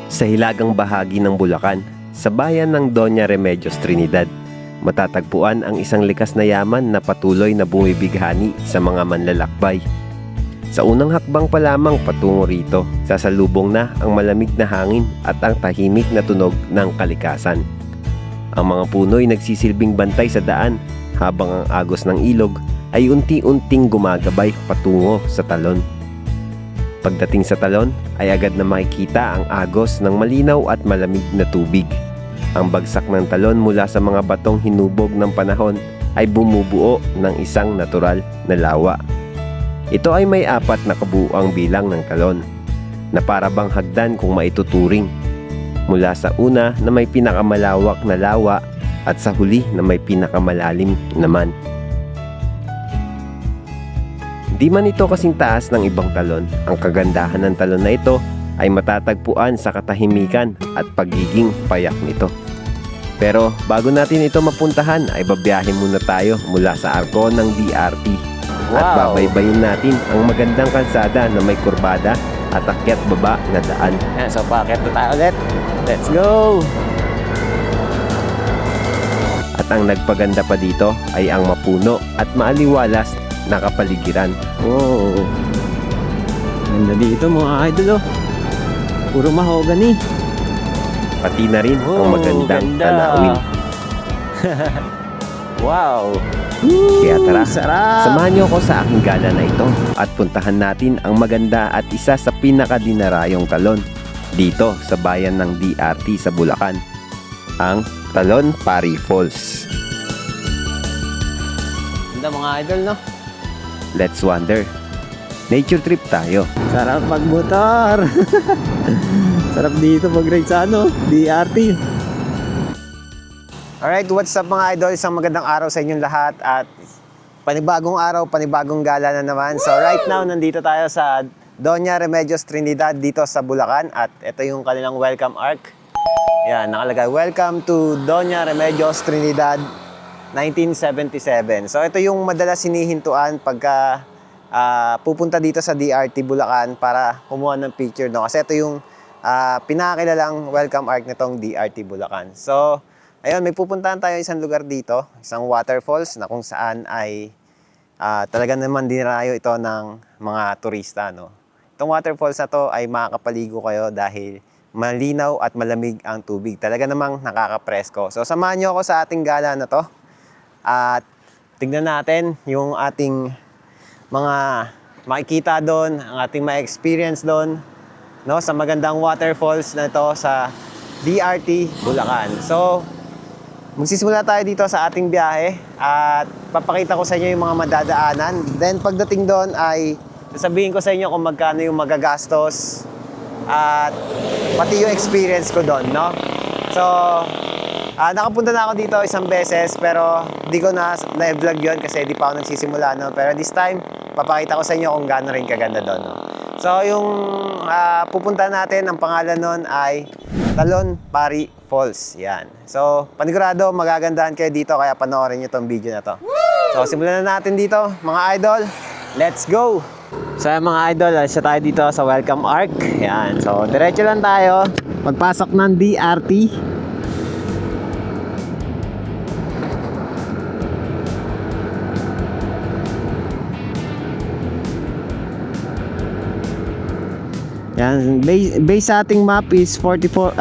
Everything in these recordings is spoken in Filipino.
Sa hilagang bahagi ng Bulacan, sa bayan ng Doña Remedios Trinidad, matatagpuan ang isang likas na yaman na patuloy na bumibighani sa mga manlalakbay. Sa unang hakbang pa lamang patungo rito, sasalubong na ang malamig na hangin at ang tahimik na tunog ng kalikasan. Ang mga puno'y nagsisilbing bantay sa daan habang ang agos ng ilog ay unti-unting gumagabay patungo sa talon. Pagdating sa talon ay agad na makikita ang agos ng malinaw at malamig na tubig. Ang bagsak ng talon mula sa mga batong hinubog ng panahon ay bumubuo ng isang natural na lawa. Ito ay may 4 na kabuuang bilang ng talon na para bang hagdan kung maituturing. Mula sa una na may pinakamalawak na lawa at sa huli na may pinakamalalim naman. Di man ito kasing taas ng ibang talon, ang kagandahan ng talon na ito ay matatagpuan sa katahimikan at pagiging payak nito. Pero bago natin ito mapuntahan ay babiyahe muna tayo mula sa arko ng DRT. At babaybayin natin ang magandang kalsada na may kurbada at akyat baba na daan. Yan, so paakyat na tayo ulit. Let's go! At ang nagpaganda pa dito ay ang mapuno at maaliwalas na kapaligiran. Oh, ganda dito mga idol, oh. Puro mahogany. Pati na rin ang magandang tanawin. Wow! Kaya tara, Sarap! samahan niyo ako sa aking gala na ito at puntahan natin ang maganda at isa sa pinakadinarayong talon dito sa bayan ng DRT sa Bulacan, ang Talon Pari Falls. Ganda mga idol, no? Let's wander. Nature trip tayo. Sarap magmotor. Sarap dito mag-ride sa DRT. Alright, what's up mga idol? Isang magandang araw sa inyong lahat at panibagong araw, panibagong gala na naman. So right now, nandito tayo sa Doña Remedios Trinidad dito sa Bulacan at ito yung kanilang welcome arc. Yan, nakalagay, welcome to Doña Remedios Trinidad 1977. So ito yung madalas hinihintuan pagka pupunta dito sa DRT Bulacan para kumuha ng picture, no? Kasi ito yung pinakakilalang welcome arc nitong DRT Bulacan. So ayun, may pupuntahan tayo isang lugar dito, isang waterfalls na kung saan ay talaga naman dinarayo ito ng mga turista, no? Itong waterfalls na to ay makakapaligo kayo dahil malinaw at malamig ang tubig. Talaga namang nakakapresko. So samahan nyo ako sa ating gala na to at tignan natin yung ating mga makikita doon, ang ating ma-experience doon, no, sa magandang waterfalls na ito sa DRT Bulacan. So magsisimula tayo dito sa ating biyahe at papakita ko sa inyo yung mga madadaanan. Then pagdating doon ay sasabihin ko sa inyo kung magkano yung magagastos at pati yung experience ko doon, no? So nakapunta na ako dito isang beses pero di ko na-vlog yun kasi di pa ako nagsisimula, no? Pero this time, papakita ko sa inyo kung gaano rin kaganda doon, no? So yung pupunta natin, ang pangalan nun ay Talon Pari Falls. Yan. So panigurado, magagandahan kayo dito kaya panoorin nyo tong video na to. So simulan na natin dito mga idol. Let's go! So mga idol, isa tayo dito sa welcome arc. Yan. So diretso lang tayo. Pagpasok ng DRT. Yan, base sa ating map is 54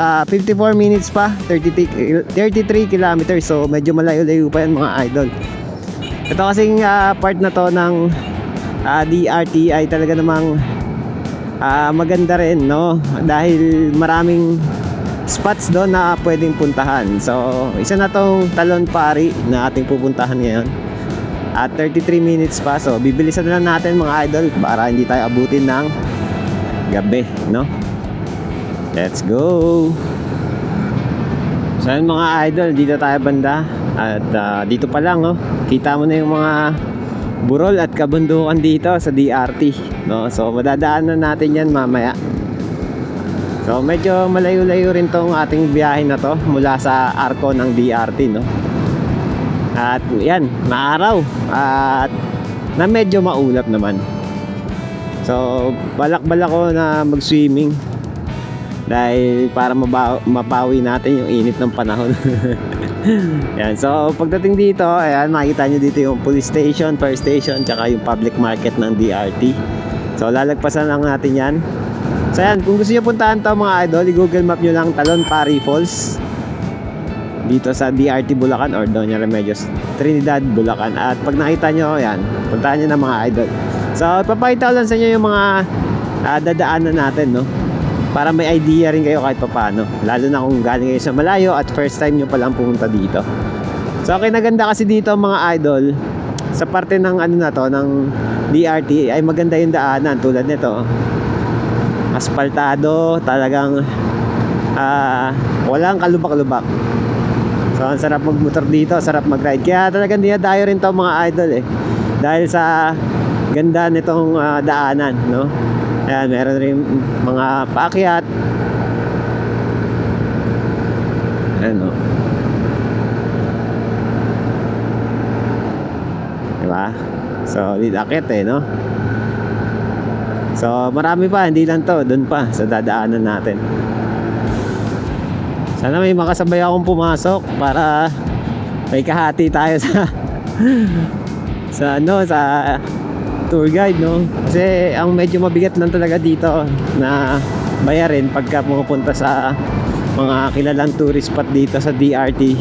minutes pa, 33 kilometers. So medyo malayo-layo pa yan mga idol. Ito kasing part na to ng DRT ay talaga namang maganda rin, no? Dahil maraming spots doon na pwedeng puntahan. So isa na tong Talon Pari na ating pupuntahan ngayon at 33 minutes pa. So bibilisan na lang natin mga idol para hindi tayo abutin ng gabi, no? Let's go! So yun mga idol, dito tayo banda. At dito pa lang, no? Kita mo na yung mga burol at kabundukan dito sa DRT, no? So madadaanan natin yan mamaya. So medyo malayo-layo rin tong ating biyahe na to mula sa arko ng DRT, no? At yan, maaraw at na medyo maulap naman. So balak-balak ko na mag-swimming dahil para mabawi natin yung init ng panahon. Yan, so pagdating dito, ayan, makikita nyo dito yung police station, fire station, tsaka yung public market ng DRT. So lalagpasan lang natin yan. So yan, kung gusto nyo puntahan to mga idol, i-google map nyo lang Talon Pari Falls dito sa DRT Bulacan or Doña Remedios Trinidad, Bulacan. At pag nakita nyo, yan, puntahan nyo na mga idol. So ipapakita ko lang sa inyo yung mga dadaanan natin, no? Para may idea rin kayo kahit paano, lalo na kung galing kayo sa malayo at first time nyo palang pumunta dito. So kinaganda kasi dito mga idol, sa parte ng ano na to, ng DRT, ay maganda yung daanan tulad nito, aspaltado, talagang walang kalubak-lubak. So ang sarap magmotor dito, sarap mag-ride, kaya talagang dinadayo rin to mga idol dahil sa ganda nitong daanan, no? Ayan, meron rin mga paakyat. Ano? Diba? So, akyat no? So, marami pa, hindi lang to, doon pa sa dadaanan natin. Sana may makasabay akong pumasok para may kahati tayo sa sa tour guide, no? Kasi ang medyo mabigat lang talaga dito na bayarin pagka pumupunta sa mga kilalang tourist spot dito sa DRT,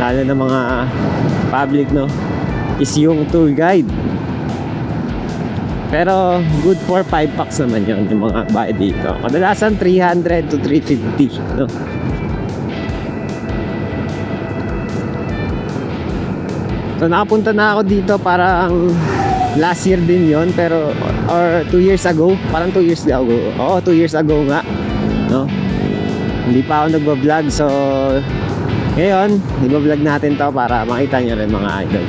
lalo na mga public, no, is yung tour guide. Pero good for 5 packs naman yun, yung mga bayad dito. Kadalasan 300 to 350, no? So nakapunta na ako dito parang last year din yon, pero or 2 years ago, parang 2 years ago. Oo, 2 years ago nga, no? Hindi pa ako nagba-vlog, so ngayon, nagba-vlog natin to para makita nyo rin mga idol.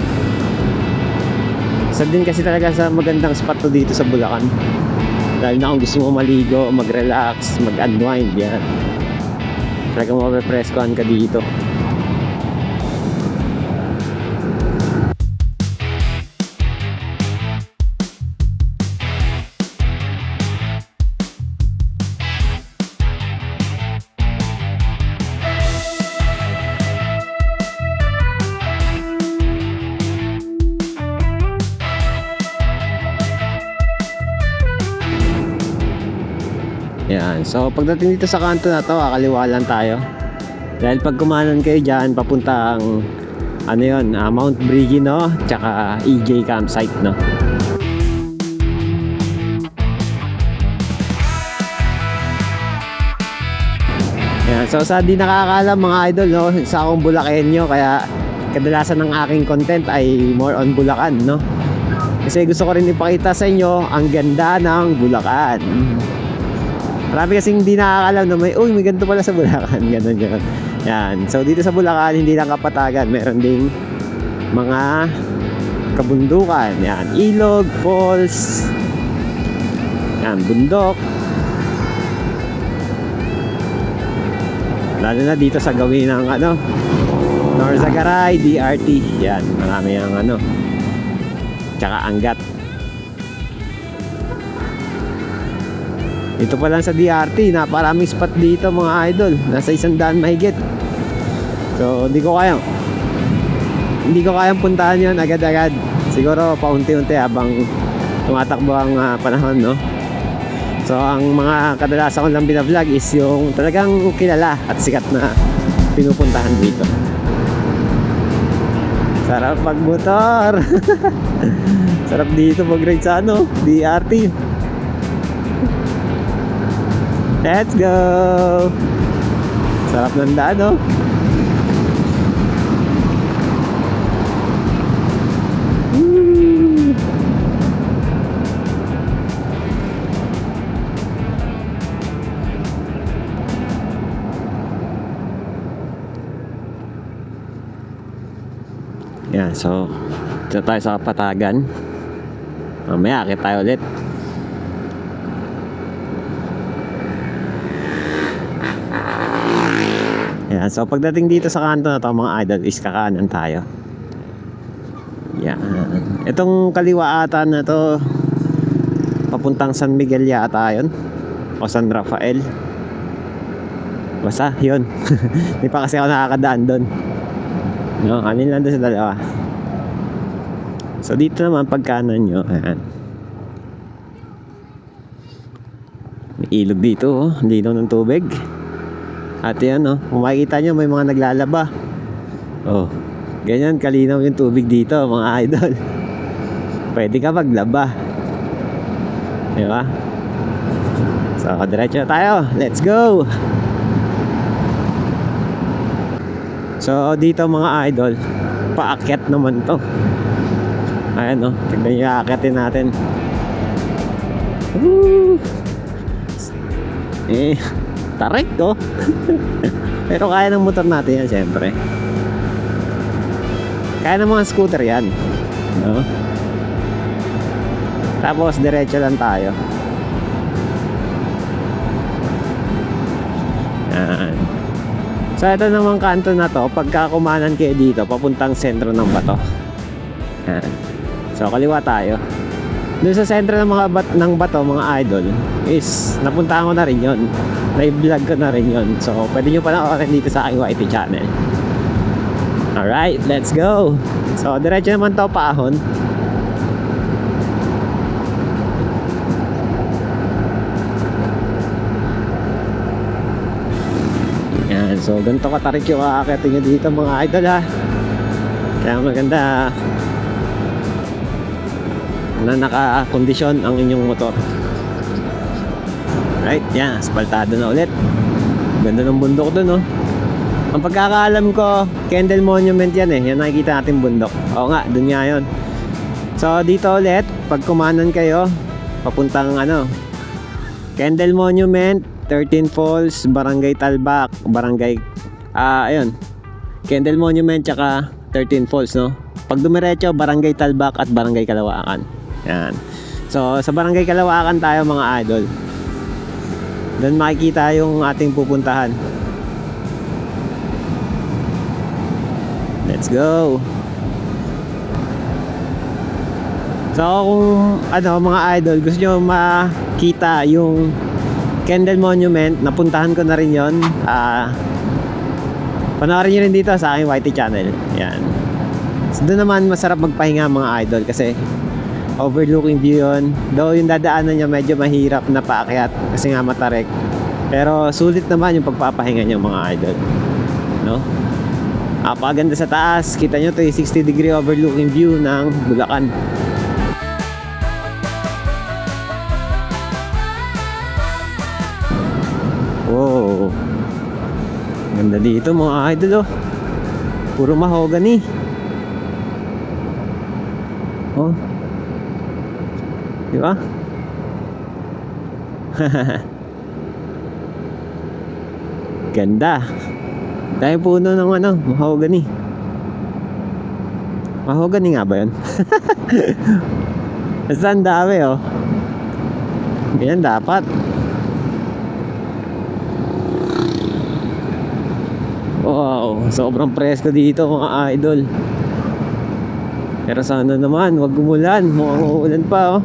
Isa din kasi talaga sa magandang spot to dito sa Bulacan. Dahil na kung gusto mo maligo, mag-relax, mag-unwind, yan. Talagang mape-preskohan ka dito. Yan. So pagdating dito sa kanto na to, kakaliwa lang tayo. Dahil pag kumanan kayo dyan, papuntang ano yun, Mount Briggy, no? Tsaka EJ campsite, no? Yan. So sa di nakakaalam mga idol, no? Isa akong Bulakenyo, kaya kadalasan ng aking content ay more on Bulacan, no? Kasi gusto ko rin ipakita sa inyo ang ganda ng Bulacan. Marami kasing hindi nakakalam na may ganito pala sa Bulacan, ganun. Yan. So dito sa Bulacan, hindi lang kapatagan, meron ding mga kabundukan. Yan, ilog, falls, yan, bundok. Lalo na dito sa gawin ng Norzagaray, DRT. Yan, marami ang tsaka Angat. Ito pa lang sa DRT, naparaming spot dito mga idol. Nasa 100 mahigit. So hindi ko kayang puntahan yon agad-agad. Siguro paunti-unti habang tumatakbo ang panahon, no? So ang mga kadalasan ko lang binablog is yung talagang kilala at sikat na pinupuntahan dito. Sarap magmotor. Sarap dito mag-ride sa DRT. Let's go! Sarap ng daan, no? Yan, so dito tayo sa Kapatagan. Mamaya akit tayo ulit. Yan, so pagdating dito sa kanto na to mga idol is kakanan tayo. Yan. Itong kaliwa ata na to papuntang San Miguel yata yun o San Rafael. Basta, yun. Hindi pa kasi ako nakakadaan doon. No, kanin lang doon sa dalawa. So dito naman pagkanan nyo, ayan. May ilog dito, oh. Linaw ng tubig. At yan, oh, kung makikita nyo, may mga naglalaba. Oh, ganyan kalinaw yung tubig dito, mga idol. Pwede ka maglaba. Diba? So, diretso tayo. Let's go! So, dito mga idol, paakyat naman to. Ayan, oh, tignan nyo, aakyatin natin. Woo! Tarik, oh. Pero kaya ng motor natin yan, syempre. Kaya ng mga scooter yan, no? Tapos diretso lang tayo. Yan. So ito namang kanto na to, pagka kumanan kayo dito papuntang sentro ng bato. Yan. So kaliwa tayo. Doon sa sentro ng ng bato, mga idol, is napuntahan ko na rin yun. Na-vlog ko na rin yun. So pwede nyo panoorin dito sa aking YT channel. Alright, let's go. So diretso naman to, paahon. Yan, so ganito katarik yung aakyatin nyo dito mga idol, ha. Kaya maganda na naka-kondisyon ang inyong motor. Right, yan, asfaltado na ulit. Ganda ng bundok dun, no. Ang pagkakaalam ko, Kendall Monument yan eh. Yan nakikita natin bundok. Oo nga, dun nga yun. So dito ulit, pag kumanan kayo papuntang Kendall Monument, 13 Falls, Barangay Talbak, Barangay ayun, Kendall Monument tsaka 13 Falls, no. Pag dumiretso, Barangay Talbak at Barangay Kalawakan. Yan. So sa Barangay Kalawakan tayo mga idol. Doon makikita yung ating pupuntahan. Let's go. So kung mga idol, gusto nyo makita yung Kendall Monument, napuntahan ko na rin yun. Panoorin nyo rin dito sa aking YT channel. Yan. So doon naman masarap magpahinga mga idol kasi overlooking view yun. Though yung dadaanan nyo medyo mahirap na paakyat kasi nga matarik. Pero sulit naman yung pagpapahinga nyo mga idol, no? Napakaganda sa taas. Kita nyo 360 degree overlooking view ng Bulacan. Wow, ganda dito mga idol, oh. Puro mahogany. Oh, di ba? Ganda. Dahil puno ng mahogany. Mahogany nga ba yun? Basta ang dami, oh. Ganyan dapat. Wow, sobrang presko dito mga idol. Pero sana naman wag umulan. Mukhang uulan pa, oh.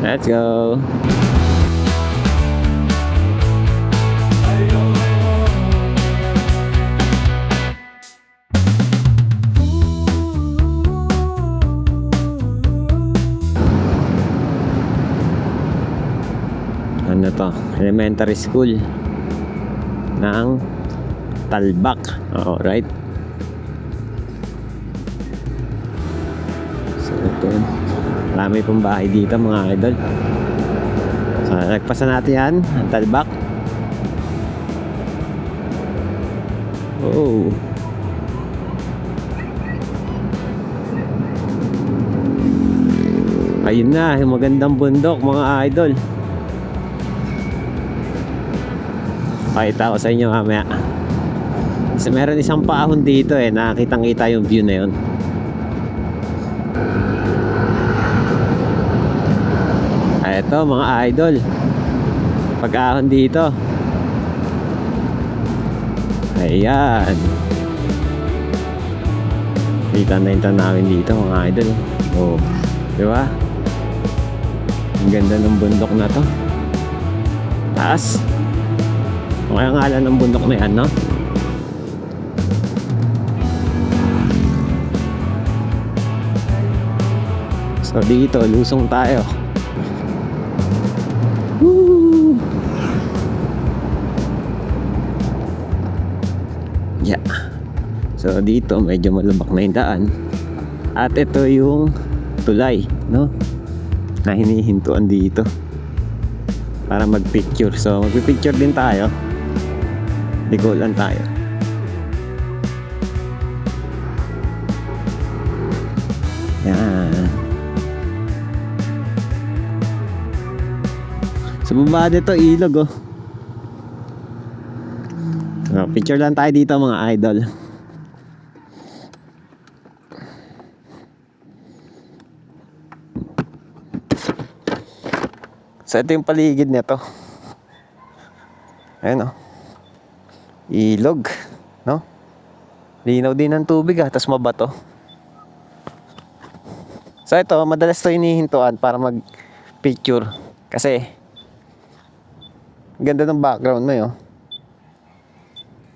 Let's go. Ano to? Elementary school ng Talbak. Alright. So ito, marami pong bahay dito mga idol. So nagpasa natin yan ang Talbak. Oh, ayun na yung magandang bundok mga idol. Pakita ko sa inyo mamaya. Kasi meron isang paahon dito eh, nakitang-kita yung view na yun. Eto mga idol, pag-ahon dito. Ayan. Kita na namin dito mga idol. Oh, di ba? Ang ganda ng bundok na to. Taas. Kaya ngalan ng bundok na yan, no? So dito, lusong tayo. Woo! Yeah. So dito, medyo malubak na yung daan. At ito yung tulay, no? Na hinihintuan dito para magpicture. So magpipicture din tayo. Ligulan tayo. Yan. Sa baba dito, ilog, oh. So, picture lang tayo dito, mga idol. So, ito yung paligid nito. Ayan, oh. Ilog, no? Linaw din ng tubig, ah. Tapos mabato. So, ito, madalas to hinihintuan para mag-picture. Kasi ganda ng background mo, yo.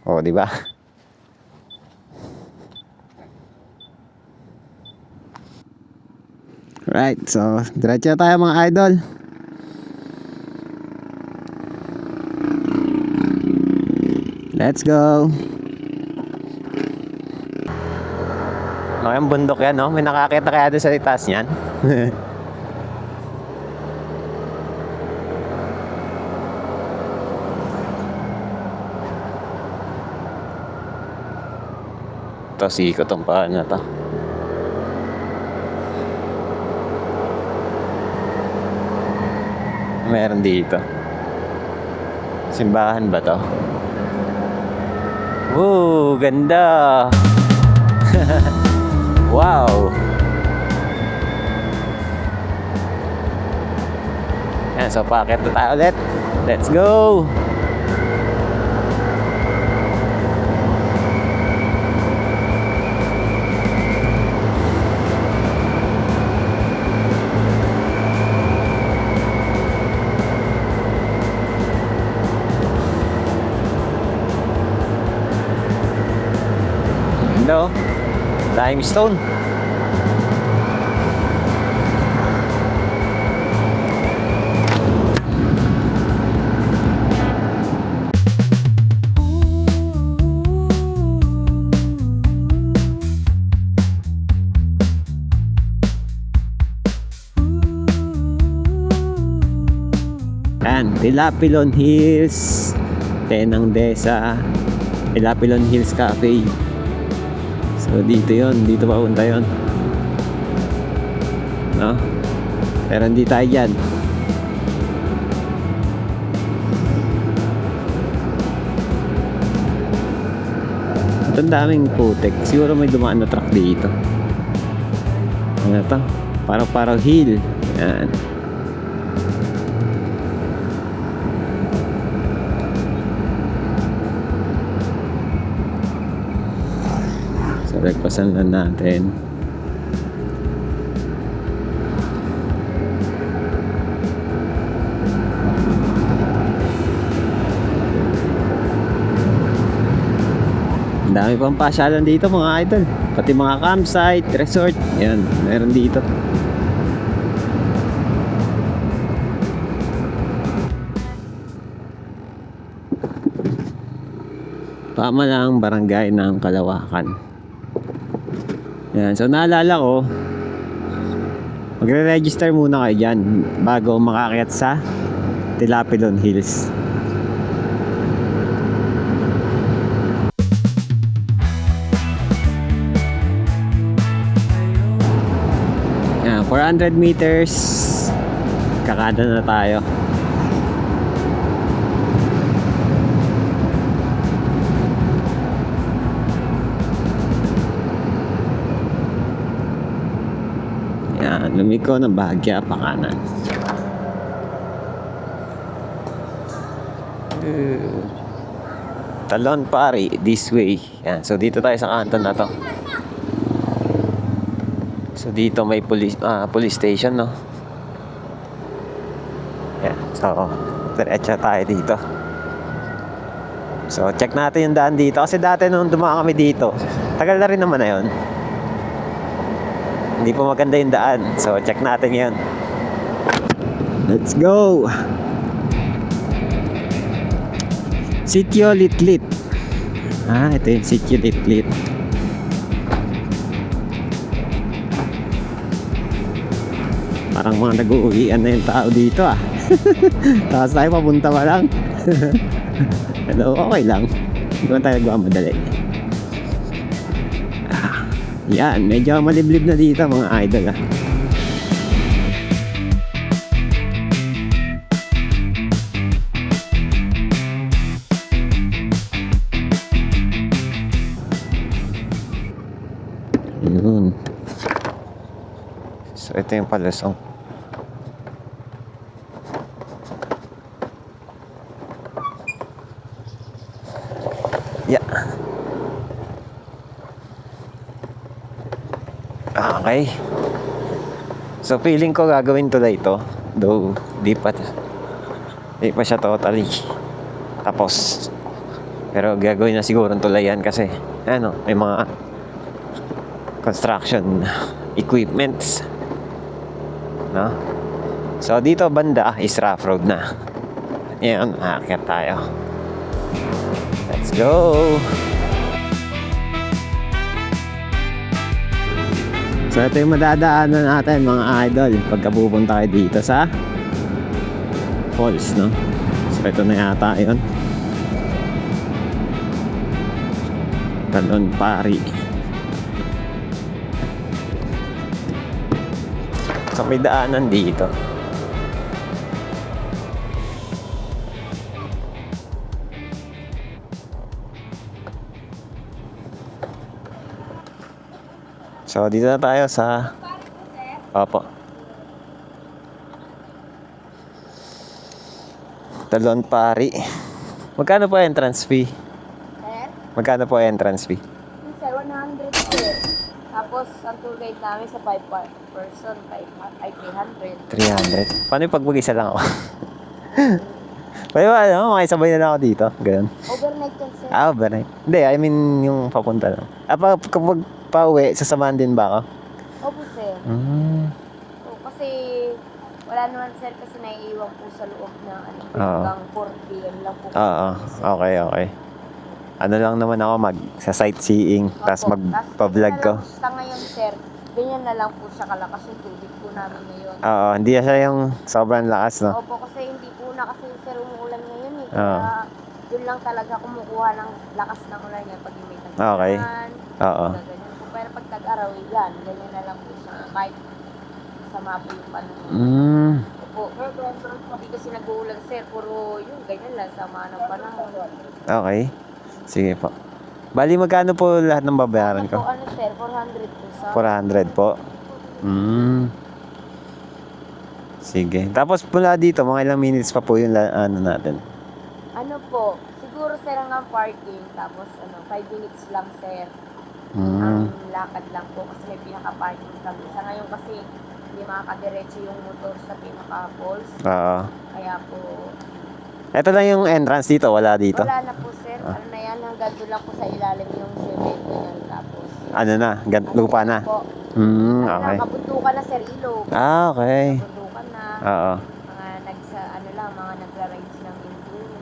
Oh, di ba? Right, so diretso na tayo, mga idol. Let's go. Yung bundok yan, no? May nakakita kaya doon sa itaas niyan? Ito, sikot ang paan na to. Meron dito. Simbahan ba to? Woo, ganda! Wow! Yan, so packet na tayo ulit. Let's go! Hello? Limestone. Yan, Tilapilon Hills, Tenang Desa, Tilapilon Hills Cafe. So dito yon, dito papunta yon, no? Pero hindi tayo dyan. Ito, ang daming putek. Siguro may dumaan na truck dito. Ano to? Parang hill. Yan. Nagpasan lang natin. Ang dami pang pasyalan dito, mga idol. Pati mga campsite, resort. Yan, meron dito. Pamalang barangay ng Kalawakan. Yan, so naalala ko, magre-register muna kayo dyan bago makakyat sa Tilapilon Hills. Yan, 400 meters, kakada na tayo. Lumiko ng bahagya pa kanan. Talon Pari, this way. Yan, so dito tayo sa kanto na to. So dito may police station, no? Yeah. So, diretso tayo dito. So, check natin yung daan dito. Kasi dati nung dumaan kami dito, tagal na rin naman na yun. Hindi po maganda yung daan. So, check natin yun. Let's go! Sitio Litlit. Ito yung Sitio Litlit. Parang mga nag-uuwian na yung tao dito Tapos tayo papunta pa lang. Hello, okay lang. Hindi naman tayo nagmamadali. Yan, medyo maliblib na dito mga idol Yun. So, ito yung palusong. Yeah. Okay. So, feeling ko gagawin tulay ito. Though, di pa siya totally tapos. Pero gagawin na siguro tulay yan kasi, may mga construction equipments. No? So, dito banda is rough road na. Yan, aakyat tayo. Let's go! So, ito yung madadaanan natin mga idol pagka pupunta kayo dito sa falls, no? So, ito na yata yun. Talon Pari. So, may daanan dito. So, dito na tayo sa... Opo. Talon Pari. Magkano po entrance fee? Sir? Magkano po entrance fee? Sir, 100 sir. Tapos, ang tour guide namin sa 5 person, ay 300. 300. Paano yung pag mag-isa lang ako? Pwede ba, makisabay na lang ako dito? Ganun. Overnight yan, sir. Overnight. Hindi, I mean yung papunta lang. Kapag pauwi, sasamahan din ba ako? Opo, sir. So, kasi, wala naman, sir, kasi naiiwan po sa loob ng hanggang 4 p.m. lang po. Oo. Okay. Ano lang naman ako sa sightseeing, tapos magpa-vlog ko. Sa ngayon, sir, ganyan na lang po siya kalakas yung tubig po namin ngayon. Oo, hindi siya yung sobrang lakas, no? Opo, kasi hindi po na kasi, sir, umuulan ngayon eh. Kaya, yun lang talaga kumukuha ng lakas ng ulan niya pag may tagpuan. Okay. Oo. Ganyan po. Pero pag tag-araw, yan, ganyan na lang po siya. Kahit sama po yung panahon. Opo, pero hindi kasi nag-uulan, sir. Puro yun, ganyan lang, sama ng panahon. Okay. Sige po. Bali, magkano po lahat ng babayaran ko? Ano, sir, 400 po sa... 400 po. Sige. Tapos mula dito, mga ilang minutes pa po yung natin. Ano po, siguro, sir, hanggang parking. Tapos, 5 minutes lang, sir. Ang lakad lang po kasi may pinaka-parking kami. Sa ngayon kasi, hindi makakadiretso yung motor sa pinaka-falls. Oo. Kaya po... Ito lang yung entrance dito, wala dito. Wala na po, sir. Ano na yan, hanggang doon lang po sa ilalim yung cement na yan. Tapos, Ano na, lupa na. po. Okay. Nakabundukan na, sir, ilog. Okay. Nakabundukan na. Oo. Mga nagra-rides ng enduro.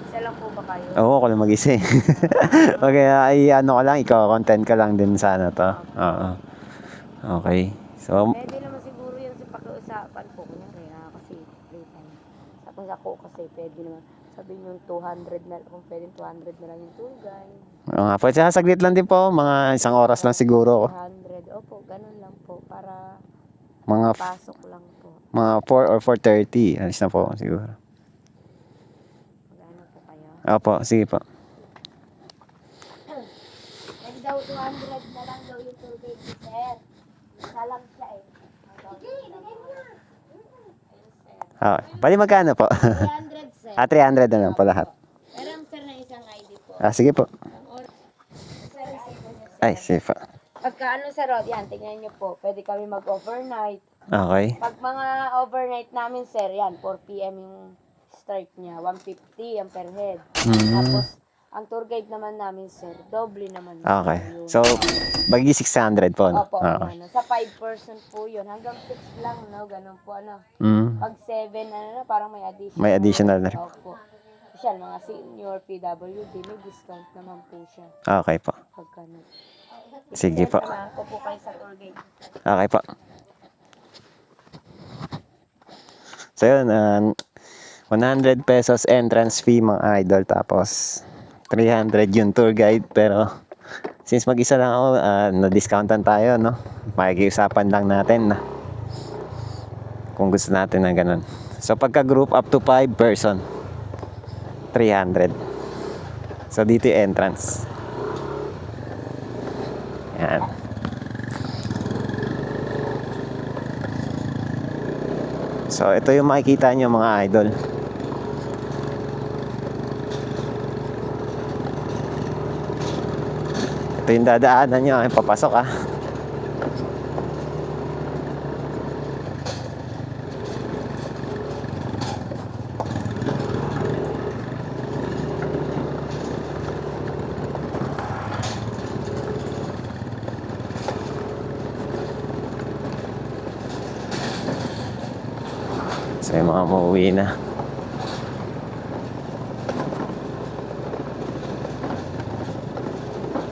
Isa lang po ba kayo? Oo, ako lang mag-isa eh. Okay, ikaw-content ka lang din sana to. Oo. Okay. So, Pwede naman siguro yun sa pakiusapan po. Kaya kasi free time. Tapos ako kasi pwede naman. Sabi nyo 200 na, kung pwede 200 na lang yung tour guide. pwede saglit lang din po. Mga isang oras lang siguro. 200. Opo, ganun lang po. Para Mga pasok lang po. mga 4 or 4:30. Alis na po siguro. Magano po kayo? Opo, sige po. Pwede daw 200 na lang daw yung tour guide ni sir. Isa lang siya eh. Sige, lagay mo na. Ayun, sir. Bali magkano po? 300, sir. 300 na lang po lahat. Meron, sir, na isang ID po. Sige po. Sir, Ay, sige po. pagka ano, sir, yan, tingnan nyo po. Pwede kami mag-overnight. Okay. Pag mga overnight namin, sir, yan, 4 p.m. yung start niya. 150 ang per head. Tapos, ang tour guide naman namin, sir, doble naman po Okay. yun. So, bagi 600 po, no? Opo, ang Okay. ano. Sa 5 person po yun. Hanggang 6 lang, no? Ganun po, ano. Mm. Pag 7, ano na, parang may additional. May additional na rin. Opo. Siya, mga senior PWD, may discount naman po siya. Okay po. Pagka ano. Sige po. Samahan ko po kayo sa tour guide. Okay po. So yun, 100 pesos entrance fee mga idol. Tapos 300 yung tour guide. Pero since mag-isa lang ako, na-discountan tayo, no? Makikiusapan lang natin na kung gusto natin na ganun. So pagka group up to 5 person, 300. So dito yung entrance. Yan. So ito yung makikita nyo mga idol. Ito yung dadaanan nyo, ay papasok ah. So yung mga umuwi na.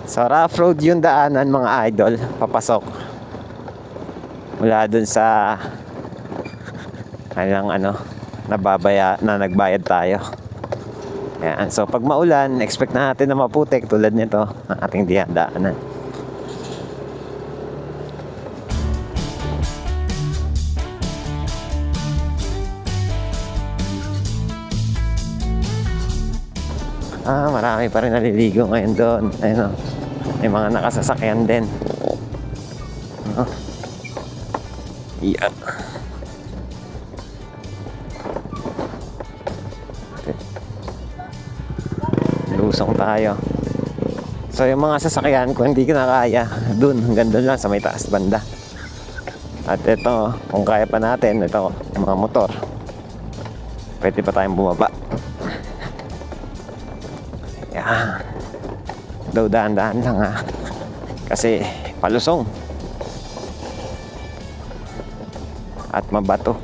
So rough road yung daanan mga idol, papasok. Mula dun sa kailang nagbayad tayo. Yan. So pag maulan, expect natin na maputik tulad nito ang ating daanan. Marami pa rin naliligo ngayon doon. Ayun, may mga nakasasakyan din. Yeah. Okay. Lusong tayo. So yung mga sasakyan, kung hindi ka na kaya, dun, hanggang dun lang sa may taas banda. At ito, kung kaya pa natin, ito, mga motor. Pwede pa tayong bumaba. Yan. Daw daan-daan lang ha. Kasi palusong. At mabato.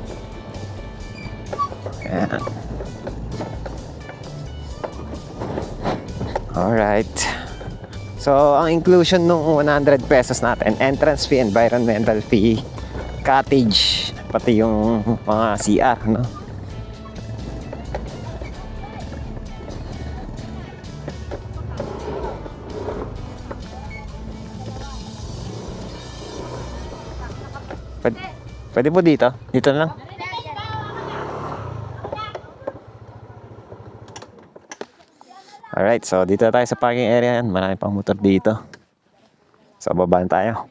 Yan. Alright. So, ang inclusion nung 100 pesos natin, entrance fee, environmental fee, cottage, pati yung mga CR, no? Pwede po dito? Dito na lang. Alright, so dito tayo sa parking area. Marami pang motor dito. So babaan tayo.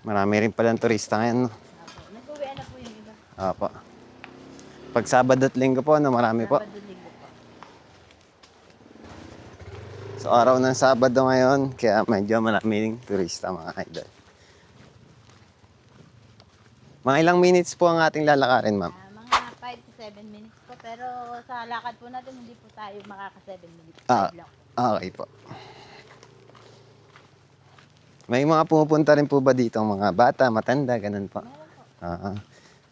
Marami rin palang turista ngayon, no? Nag-uwian na po yung iba. Opo. Pag Sabado at Linggo po, no, marami po. So araw ng Sabado ngayon, kaya medyo maraming turista mga idol. Mga ilang minutes po ang ating lalakarin, ma'am? Mga 5 to 7 minutes po. Pero sa lakad po natin, hindi po tayo makaka 7 minutes. Ah, okay po. May mga pumupunta rin po ba dito mga bata, matanda, ganun po?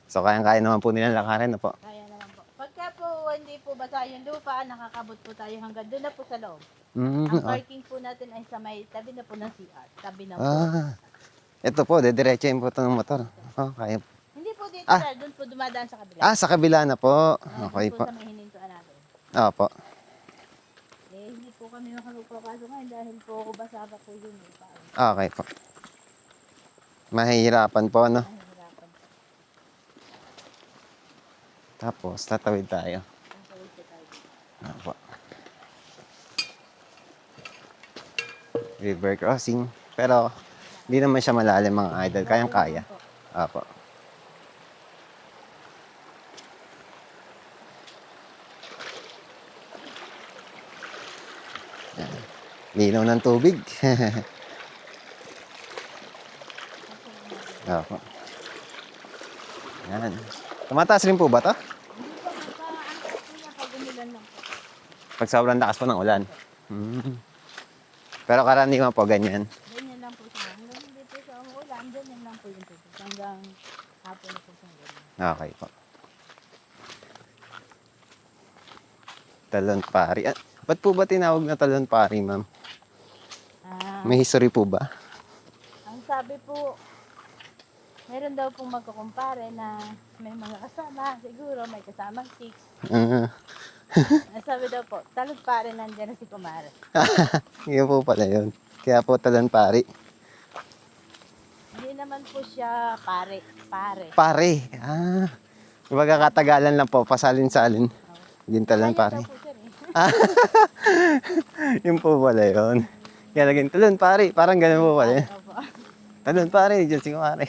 So kayang-kaya naman po nilang lakarin na po? Kaya naman po. Pagka po hindi po basa yung lupa, nakakabot po tayo hanggang doon na po sa loob. Ang parking po natin ay sa may tabi na po ng CR. Tabi na po. Ito po, dediretsahin po ito ng motor. Kaya. Hindi po dito sir, doon po dumadaan sa kabila. Sa kabila na po. Okay Doon po. sa may hinintuan natin. Opo. Hindi po kami makapagpapasok ngayon dahil po basa pa po yun. Okay po. Mahihirapan po, no? Mahirapan. Tapos, tatawid tayo. Opo. River crossing. Pero, hindi naman siya malalim mga idol. Kayang-kaya. Opo. Linaw ng tubig. Opo. Yan. Tumataas rin po ba to? Hindi po, nagka-angkas po niya pag umulan lang po. Pag sobrang lakas po ng ulan. Hmm. Pero karaniwan po ganyan. Ganyan lang po siya. Hanggang hindi po siya umulan, ganyan lang po yung tubig. Hanggang hapon na po siya ganyan. Okay po. Talon pari. Ah, ba't po ba tinawag na talon pari, ma'am? May history po ba? Ang sabi po, meron daw pong magkukumpare na may mga kasama. Siguro may kasamang chicks. Ah, Ang sabi daw po, talot pare nandiyan na si kumare. yun po pala yun. Kaya po talon pari. Hindi naman po siya pare. Pare. Pare. Ah. Kumbaga katagalan lang po, pasalin-salin. Gintalan Kaya pare. daw po siya eh. Yun po pala yun. Kaya naging talon pare. Parang ganun po pala yun. Opo. Talon pare, dyan si kumare.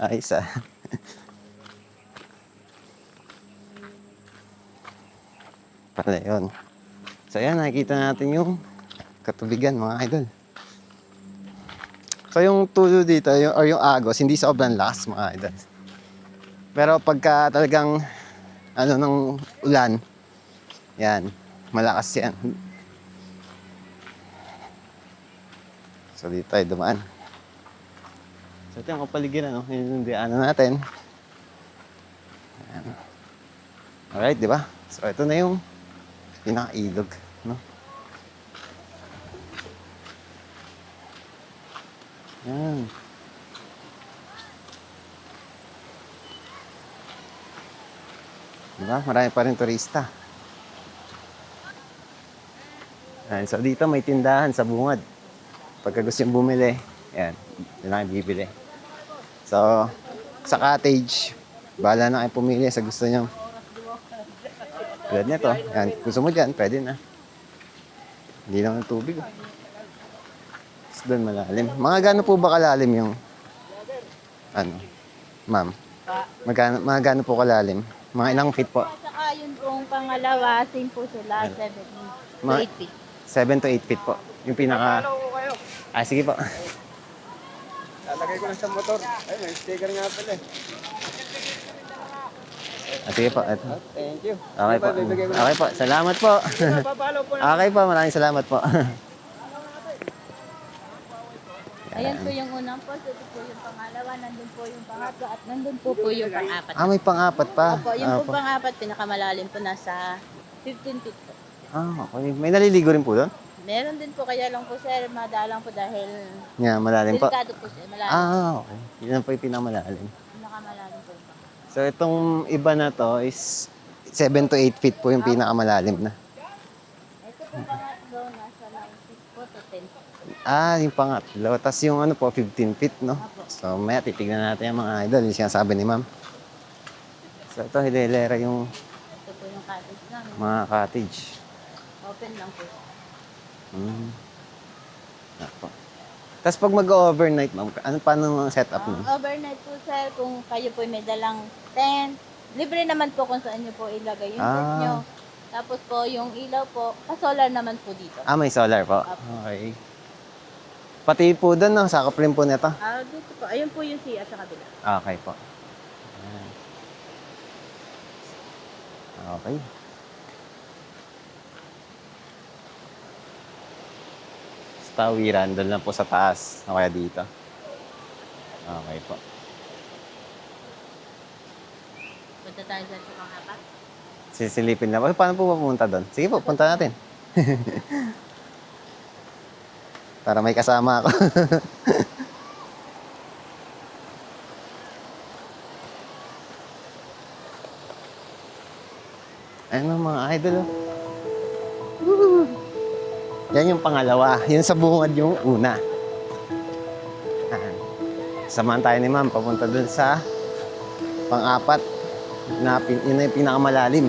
Ayos ah. Pala yun. So yan, nakikita natin yung katubigan mga idol. So yung tulo dito, or yung agos, hindi sobrang lakas mga idol. Pero pagka talagang ano ng ulan, yan, malakas yan. So dito tayo dumaan. So ito yung kapaligiran, no? Yun yung diaanan natin. Ayan. Alright, di ba? So ito na yung pinaka-ilog, no? Yan. Diba? Marami pa rin turista. Ayan, so dito may tindahan sa bungad. Pagka gusto yung bumili, yan, yun lang yung bibili. So, sa cottage, bahala na kayo pumili sa gusto nyo. Tulad nito, yan, gusto mo dyan, pwede na. Hindi naman tubig. Tapos doon malalim. Mga gano'n po ba kalalim yung, ano, ma'am? Mga gano'n po kalalim? Mga ilang feet po? At saka yun pong pangalawa, same po sila, 7 to Ma- 8 feet. 7 to 8 feet po. Yung pinaka... Ah, sige po. Lalagay ko lang sa motor. Ay, may sticker nga pala eh. Ah, sige po. Ito. Thank you. Okay po. Okay po. Salamat po. Papalo po. Okay po. Maraming salamat po. Ayan po yung unang post, ito po yung pangalawa, nandun po yung pangatlo, at nandun po yung pang-apat. Ah, may pang-apat pa. Opo, yung Ah, po pang-apat, pinakamalalim po nasa 15 feet po. Ah, okay. May naliligo rin po doon? Meron din po, kaya lang po sir, madalang po dahil Yeah, malalim po. delikado po sir, malalim. Ah, okay. Yun lang po yung pinakamalalim. Pinakamalalim po yung pang-apat. So, itong iba na to is 7 to 8 feet po yung pinakamalalim na. Ito po pangatlo, nasa 9 feet po to 10 feet. Ah, yung pangatlo. Tapos yung ano po, 15 feet, no? So, maya titignan natin yung mga idol, yung sinasabi ni ma'am. So, ito, hilera yung Ito po yung cottage namin. mga cottage. Open lang po. Ako. Tapos pag mag-overnight, ma'am, ano paano ang setup nun? Overnight po sir, kung kayo po may dalang tent, libre naman po kung saan nyo po ilagay yung tent nyo. Tapos po yung ilaw po, pa-solar naman po dito. Ah, may solar po. Okay. Pati po doon, no? Sakop rin po nito. Ah, dito po. Ayun po yung CR sa kabila. Okay po. Ayan. Okay. Sa tawiran, doon lang po sa taas. O kaya dito. Okay po. Punta tayo sa pang-apat. Sisilipin lang. Paano po pupunta doon? Sige po, punta natin. Para may kasama ako. Ayun ang mga idol. Oh. Woo! Yan yung pangalawa. Yung sa bungad yung una. Ayan. Samahan tayo ni ma'am papunta dun sa pang-apat. Yun na yung pinakamalalim.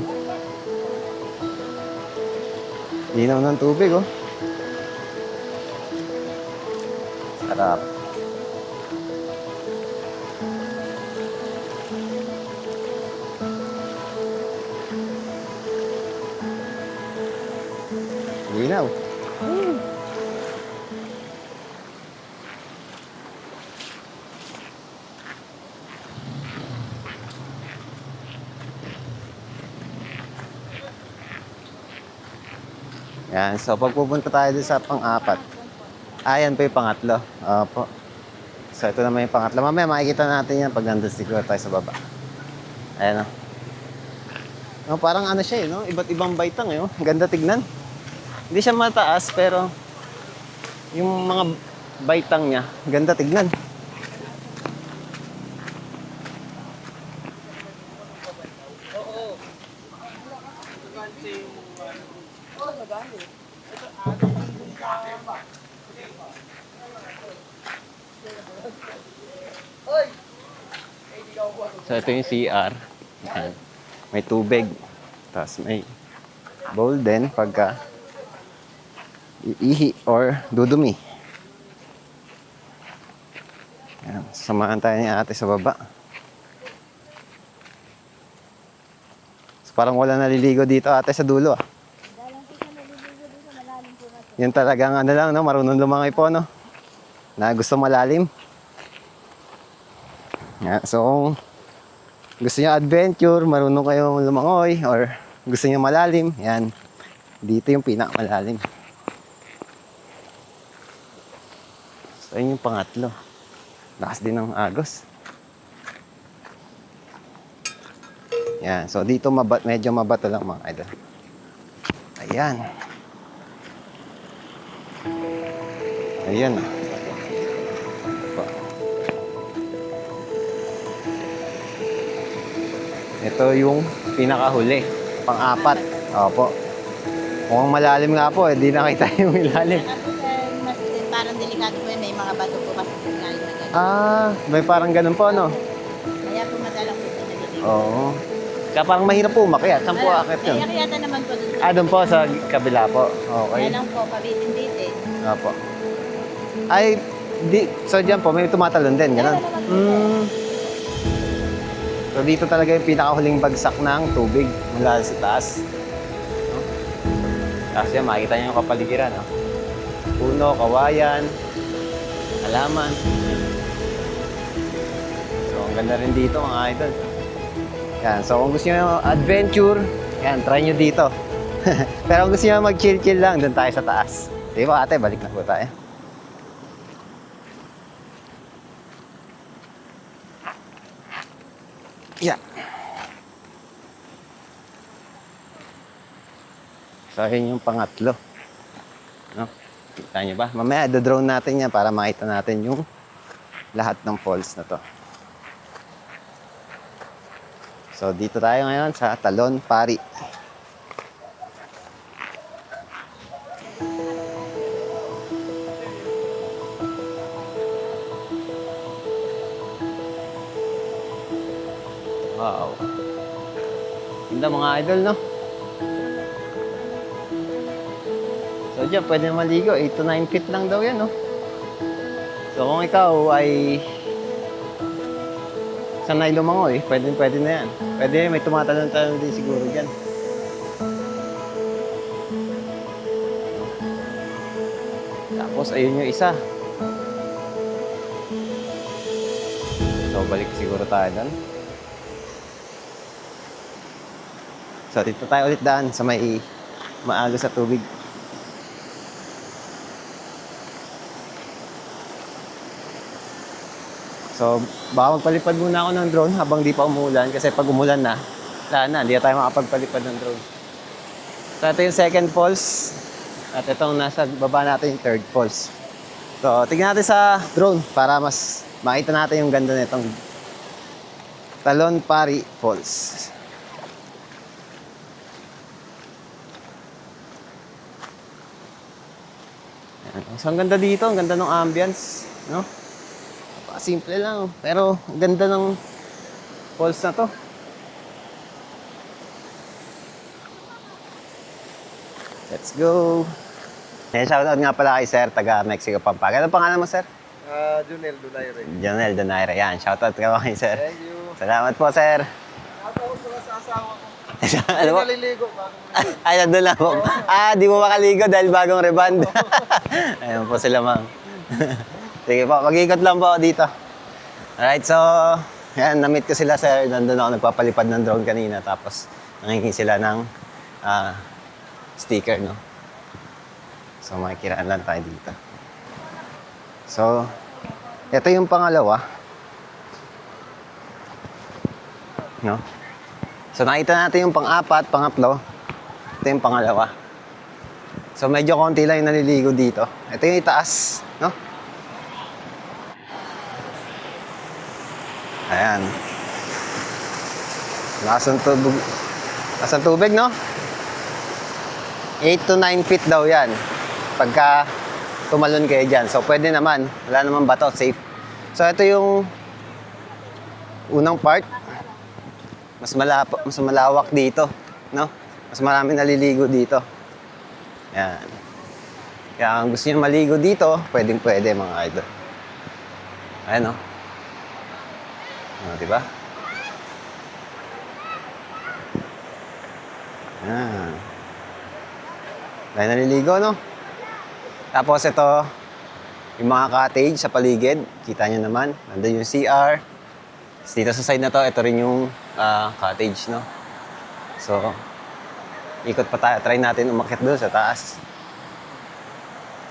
Linaw ng tubig, oh. Sarap. Linaw. Yan, so pag pupunta tayo dun sa pang-apat. Yan pa yung pangatlo. Opo. So ito naman yung pangatlo. Mamaya makikita natin yan pag nandun siguro tayo sa baba. Ayan o. No, parang ano siya no? Iba't ibang baitang eh. Ganda tignan. Hindi siya mataas pero yung mga baitang niya, ganda tignan. So ito yung CR. Ayan. May tubig. Tapos may bowl din pagka iihi or dudumi. Ayan. Samahan tayo ni ate sa baba. So, parang wala naliligo dito ate sa dulo ah. Yun talagang ano lang, no? Marunong lumangoy po, no? Na gusto malalim. Yeah, so, kung gusto niyo adventure, marunong kayo lumangoy, or gusto niyo malalim, yan. Dito yung pinakamalalim. So, yun yung pangatlo. Lakas din ng agos. Yan. So, dito medyo mabato lang mga idol. Ayan. Ayan. Ito yung pinakahuli. Pang-apat. Opo. Mukhang malalim nga po. Hindi nakita yung ilalim. Mas parang delikado po yun. May mga bato po kasi sa ilalim na gano'n. May parang ganun po, no? Kaya po madalang po ito naliligo. Oo. Kaya parang mahirap po umakyat. Saan po akit yun? Kaya kayata naman po doon. Doon po sa kabila po. Okay. Kaya lang po, pabitin-bitin. Opo. So dyan po, may tumatalon din, gano'n? So dito talaga yung pinakahuling bagsak ng tubig mula sa taas. No? Kasi yan, makikita niyo yung kapaligiran. No? Puno, kawayan, halaman. So ang ganda rin dito mga idol. Yan, so kung gusto niyo adventure, yan, try niyo dito. Pero kung gusto niyo mag-chill-chill lang, doon tayo sa taas. Di ba ate, balik na po tayo. Yeah. So, yun yung pangatlo. No? Kita nyo ba? Mamaya, do-drone natin yan para makita natin yung lahat ng falls na to. So, dito tayo ngayon sa Talon Pari. Wow. Ganda mga idol, no? So dyan, pwede maligo. 8 to 9 feet lang daw yan, no? So kung ikaw ay sanay lumangoy, pwede na yan. Pwede, may tumatalon-talon din siguro dyan. Tapos, ayun yung isa. So, balik siguro tayo doon. So, dito tayo ulit daan sa may maalo sa tubig. So, baka magpalipad muna ako ng drone habang di pa umulan kasi pag umulan na, wala na, hindi na tayo makapagpalipad ng drone. So, ito yung second falls at itong nasa baba natin yung third falls. So, tignan natin sa drone para mas makita natin yung ganda nitong Talon Pari Falls. So, ang ganda dito, ang ganda ng ambience, no? Simple lang, pero ang ganda ng falls na to. Let's go. Shoutout nga pala kay Sir, taga Mexico, Pampanga. Ano pangalan mo, Sir? Junel Donaire. Jonel Donaire. Yan, shoutout ka kay Sir. Thank you. Salamat po, Sir. Shoutout pala sa asawa ko. Ano po? Naliligo bago Ay, nandun lang po. Di mo makaligo dahil bagong reband. Ayun po sila, ma'am. Sige po, mag-ikot lang po ako dito. Alright, so, yan, na-meet ko sila, sir. Nandun ako nagpapalipad ng drone kanina. Tapos, nangingi sila ng sticker, no? So, makikiraan lang tayo dito. So, ito yung pangalawa. No? So, nakita natin yung pang-apat, pangatlo. Ito yung pangalawa. So, medyo konti lang yung naliligo dito. Ito yung itaas, no? Ayan. Lakas ng tubig, no? 8 to 9 feet daw yan. Pagka tumalon kayo dyan. So, pwede naman. Wala naman bato. Safe. So, ito yung unang part. Mas malawak dito. No? Mas marami naliligo dito. Yan. Kaya kung gusto nyo maligo dito, pwede mga idol. Ayan, no? Diba? Yan. Dahil naliligo, no? Tapos ito, yung mga cottage sa paligid. Kita nyo naman. Nandun yung CR. Tapos dito sa side na to, ito rin yung cottage, no? So, ikot pa tayo. Try natin umakyat doon sa taas.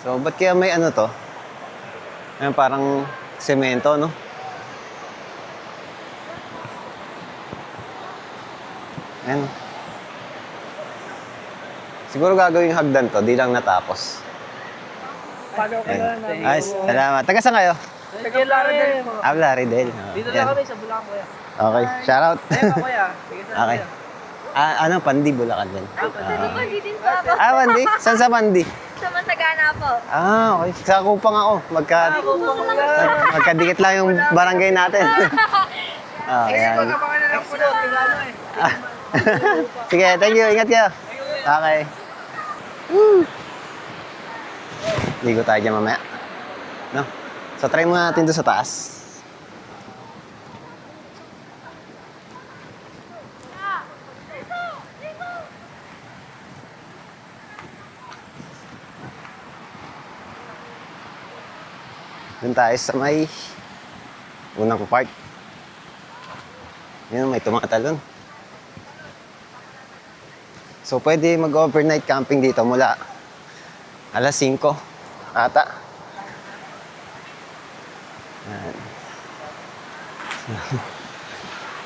So, ba't kaya may ano to? Ayan, parang semento, no? Ayan. Siguro gagawing hagdan to, di lang natapos. Ayan. Ay, salamat. Taga saan kayo? Taga Laredel po. Laredel. Dito na kami sa Bulacan, kuya. Okay, shoutout. Ayun po, kuya. Sige sa Okay. Ano, Pandi, Bulacan din. Hindi din po ako. Pandi? Saan sa Pandi? Sa Masagana po. Okay. Sa Kupang ako. Magkadikit lang yung barangay natin. Ayan. Kapag na lang po na Pilano eh. Sige, thank you. Ingat kayo. Okay. Ligo tayo dyan mamaya. No? So, try muna natin doon sa taas. Doon tayo sa may unang part. Yun, may tumatalon. So, pwede mag-overnight camping dito mula alas 5 ata. Yan.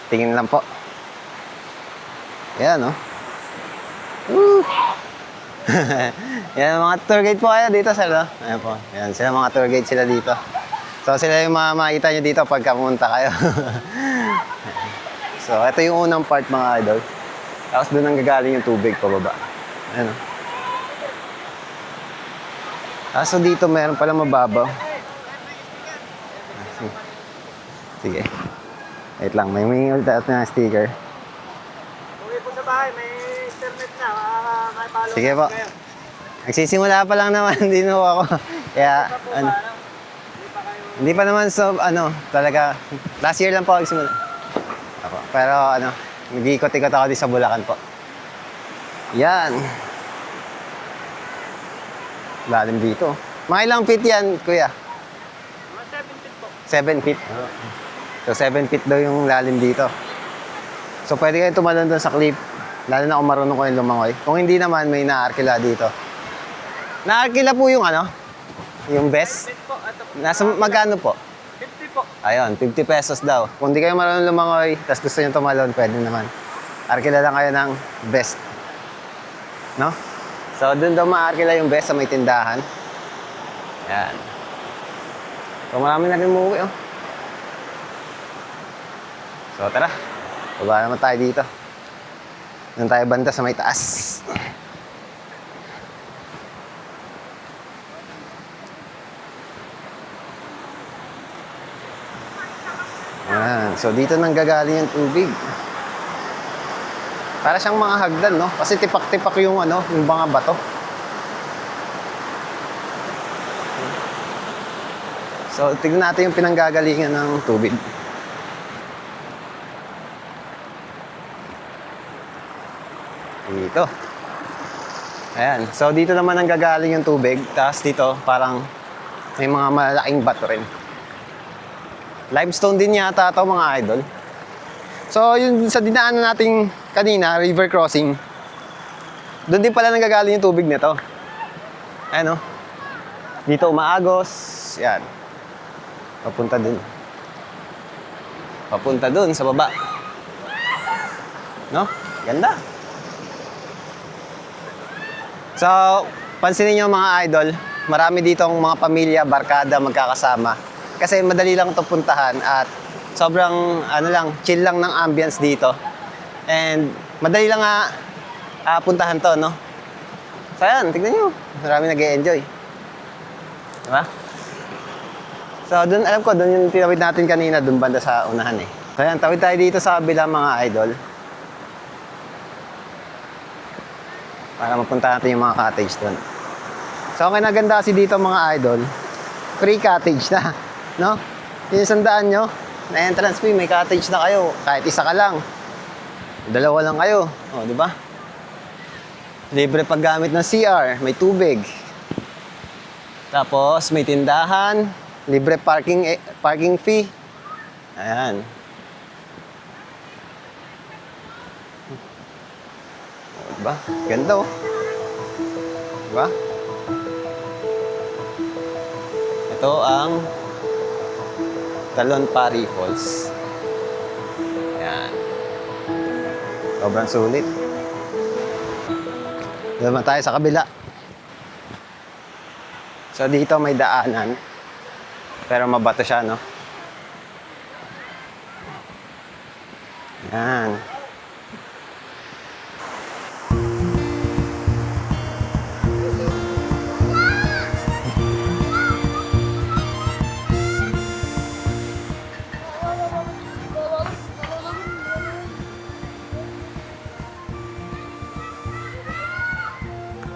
Tingin lang po. Yan, no? Woo! Yan, mga tour guide po kayo dito, sir, no? Ayan po. Yan, sila mga tour guide sila dito. So, sila yung makikita nyo dito pagka pumunta kayo. So, ito yung unang part, mga idol. Tapos doon ang gagaling yung tubig pababa. Ayan, no? So, dito meron pala mababaw. Sige. Wait lang, may ulit na sticker. Uwi po sa bahay, may internet na. Makapalo Sige po. Nagsisimula pa lang naman, hindi na ako. Kaya, ano, hindi pa naman talaga, last year lang po ako nagsimula. Ako. Pero nag-iikot-ikot ako di sa Bulacan po. Yan. Lalim dito. Mga ilang feet yan, kuya? Mga 7 feet po. 7 feet. So, 7 feet daw yung lalim dito. So, pwede kayo tumalon doon sa cliff. Lalo na kung marunong kayo lumangoy. Kung hindi naman, may naarkila dito. Naarkila po yung yung best. Po, ito po. Nasa magkano po? 50 po. Ayun, 50 pesos daw. Kung di kayo marunong lumangoy, tapos gusto nyo tumalon, pwede naman. Arkila lang kayo ng best. No? So, doon daw maarkila yung best sa may tindahan. Yan. So, marami na rin umuwi, oh. So, tara. Baba naman tayo dito. Doon tayo banda sa may taas. Ayan. So, dito nang gagaling yung tubig. Para siyang mga hagdan, no? Kasi tipak-tipak yung yung mga bato. So, tignan natin yung pinanggagalingan ng tubig. Dito. Ayan. So, dito naman ang gagaling yung tubig. Tapos dito, parang may mga malalaking bato rin. Limestone din yata ito, mga idol. So, yun sa dinaanan nating kanina, river crossing, doon din pala nanggagaling yung tubig nito. Ayan, oh. Dito umaagos. Yan. Papunta dun. Papunta dun sa baba. No? Ganda. So, pansinin nyo mga idol, marami ditong mga pamilya, barkada, magkakasama. Kasi madali lang ito puntahan at sobrang chill lang ng ambience dito. And madali lang puntahan to, no? So, ayan, tignan nyo. Marami nag-e-enjoy. Diba? So, dun, alam ko, dun yung tinawid natin kanina, dun banda sa unahan eh. So, ayan, tawid tayo dito sa kabila mga idol. Para mapunta natin yung mga cottage doon. So, ang kinaganda kasi dito mga idol, free cottage na, no? Yung sandaan nyo, na entrance fee, may cottage na kayo. Kahit isa ka lang. Dalawa lang kayo. O, di ba? Libre paggamit ng CR, may tubig. Tapos, may tindahan, libre parking fee. Ayan. Diba? Ganda oh. Diba? Ito ang Talon Pari Falls. Ayan. Sobrang sulit. Doon naman tayo sa kabila. So dito may daanan. Pero mabato siya, no? Ayan.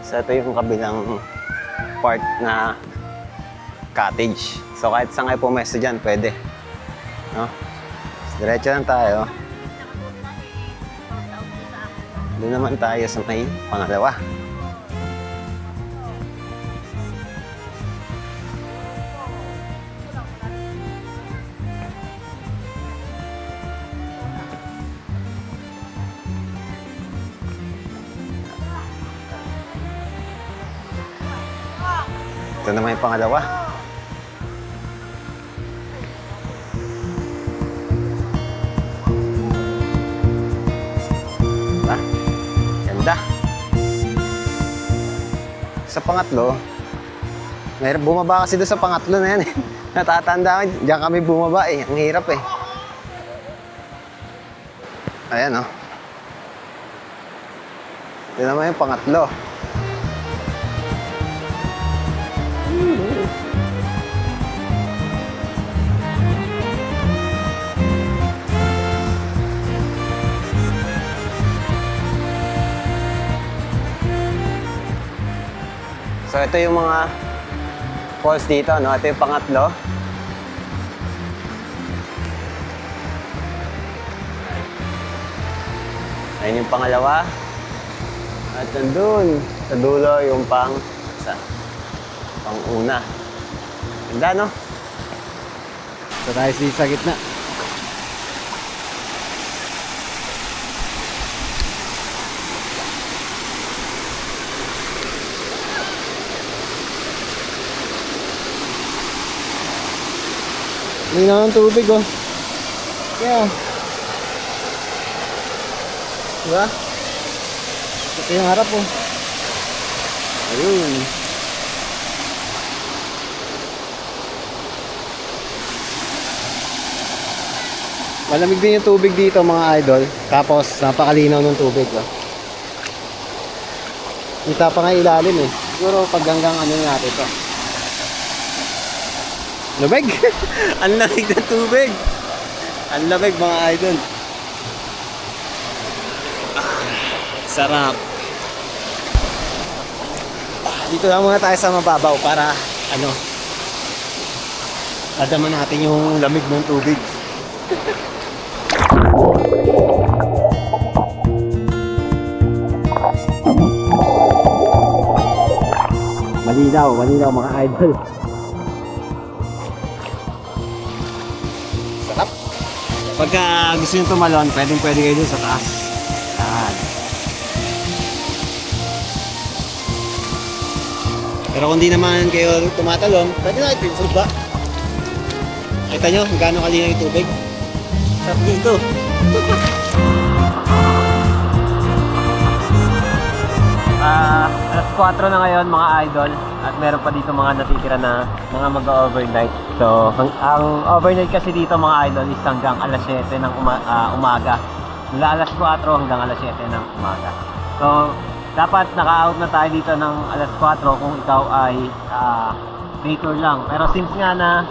So ito yung kabilang part na cottage. So kahit saan kayo pumesto dyan, pwede. No? So, diretso lang tayo. Doon naman tayo sa may pangalawa. Ito naman yung pangalawa. Diba? Ganda. Sa pangatlo, mayroon bumaba kasi doon sa pangatlo na yan. Natatanda ko, diyan kami bumaba eh. Ang hirap eh. Ayan oh. Ito naman yung pangatlo. So ito yung mga falls dito, no? Ito yung pangatlo. Ayun yung pangalawa. At nandun, sa dulo yung pang-una. Ganda, no? So tayo sa gitna. Linaw ng tubig, oh. Yeah. Diba? Ito yung harap, oh. Ayun. Malamig din yung tubig dito, mga idol. Tapos, napakalinaw ng tubig, oh. Kita pa nga ilalim, eh. Siguro pag hanggang ano natin ito. Lamig! Ang lamig ng tubig! Ang lamig mga idol. Sarap! Dito lang muna tayo sa mababaw para adaman natin yung lamig ng tubig. Malinaw mga idol. Pagka gusto nyo tumalon, pwede kayo dun sa taas. Yan. Pero kung di naman kayo tumatalon, pwede na kayo food ba? Kita nyo, gaano kalinaw yung tubig? Sarap dito. Alas 4 na ngayon mga idol at meron pa dito mga natitira na mga mag-overnight. So, ang overnight kasi dito mga idol is hanggang alas 7 ng umaga. Mula alas 4 hanggang alas 7 ng umaga. So, dapat naka-out na tayo dito ng alas 4 kung ikaw ay day tour lang. Pero since nga na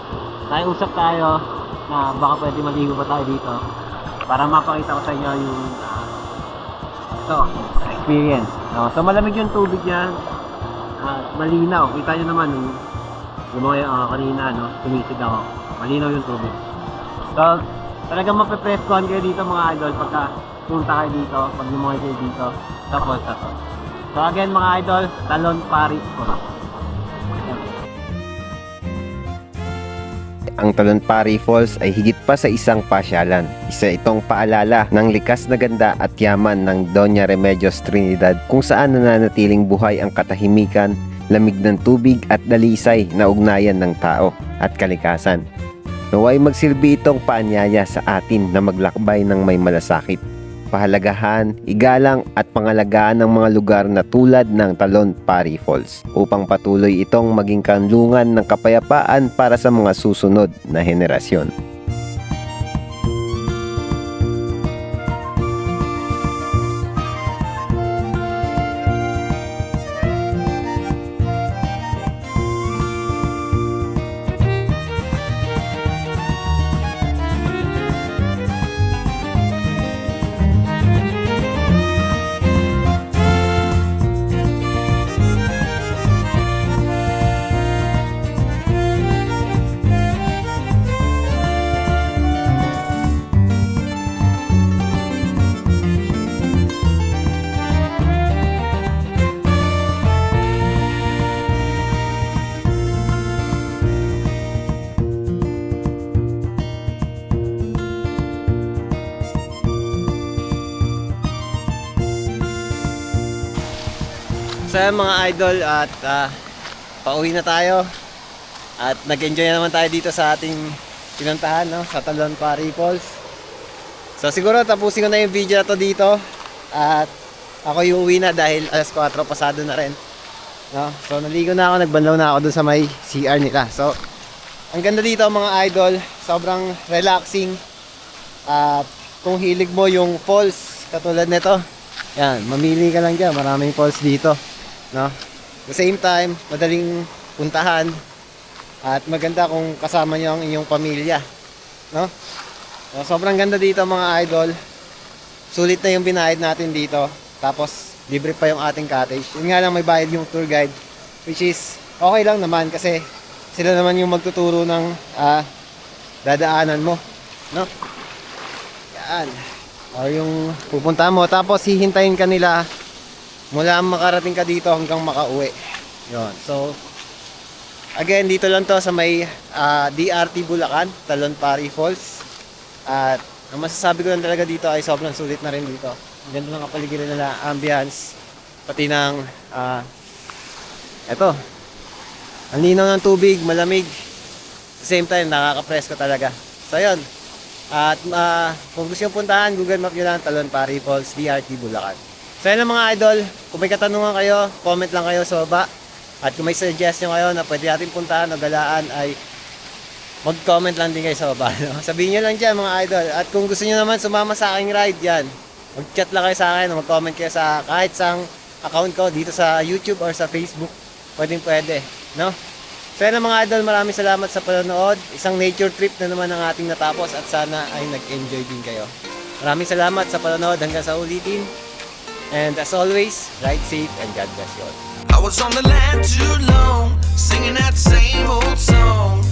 naiusap tayo na baka pwede maligo pa tayo dito para mapakita ko sa inyo yung experience. No? So malamig yung tubig niya, malinaw. Kita nyo naman yung mga kanina, no? Tumisid ako. Malinaw yung tubig. So talagang mapepreskohan kayo dito mga idol pagka punta kayo dito, pag lumuhay kayo dito. Tapos. So again mga idol, Talon Paris Falls. Ang Talon Paris Falls ay higit pa sa isang pasyalan. Isa itong paalala ng likas na ganda at yaman ng Doña Remedios Trinidad kung saan nananatiling buhay ang katahimikan, lamig ng tubig at dalisay na ugnayan ng tao at kalikasan. Naway magsilbi itong paanyaya sa atin na maglakbay ng may malasakit, pahalagahan, igalang at pangalagaan ng mga lugar na tulad ng Talon Paris Falls upang patuloy itong maging kanlungan ng kapayapaan para sa mga susunod na henerasyon. So yan mga idol at pauwi na tayo at nag-enjoy na naman tayo dito sa ating pinuntahan, no? Sa Talon Paris Falls. So siguro tapusin ko na yung video na to dito at ako yung uwi na dahil alas 4 pasado na rin, no? So naligo na ako, nagbanlaw na ako dun sa may CR nila. So ang ganda dito mga idol, sobrang relaxing at kung hilig mo yung falls katulad nito, yan, mamili ka lang dyan, maraming falls dito, no? At the same time, madaling puntahan at maganda kung kasama nyo ang inyong pamilya, no? So, sobrang ganda dito mga idol. Sulit na yung binayad natin dito. Tapos libre pa yung ating cottage. Yun nga lang, may bayad yung tour guide, which is okay lang naman kasi sila naman yung magtuturo ng dadaanan mo, no? Yan. Or yung pupunta mo, tapos hihintayin ka nila mula makarating ka dito hanggang makauwi. Yun. So again, dito lang to sa may DRT Bulacan, Talon Paris Falls. At ang masasabi ko lang talaga dito ay sobrang sulit na rin dito. Ang ganda ng kapaligiran nila, ambience, pati ng eto, ang linaw ng tubig, malamig, at the same time nakaka-presko talaga. So yun. At kung gusto nyo puntahan, Google Map nyo lang, Talon Paris Falls, DRT Bulacan. So yun lang mga idol, kung may katanungan kayo, comment lang kayo sa baba. At kung may suggestion kayo na pwede natin puntahan o galaan, ay mag-comment lang din kayo sa baba, no? Sabihin nyo lang dyan mga idol. At kung gusto nyo naman sumama sa aking ride, yan, mag-chat lang kayo sa akin o mag-comment kayo sa kahit sang account ko dito sa YouTube or sa Facebook. Pwede, no? So yun lang mga idol, maraming salamat sa panonood. Isang nature trip na naman ang ating natapos at sana ay nag-enjoy din kayo. Maraming salamat sa panonood, hanggang sa ulitin. And as always, ride safe and God bless you all. I was on the land too long, singing that same old song.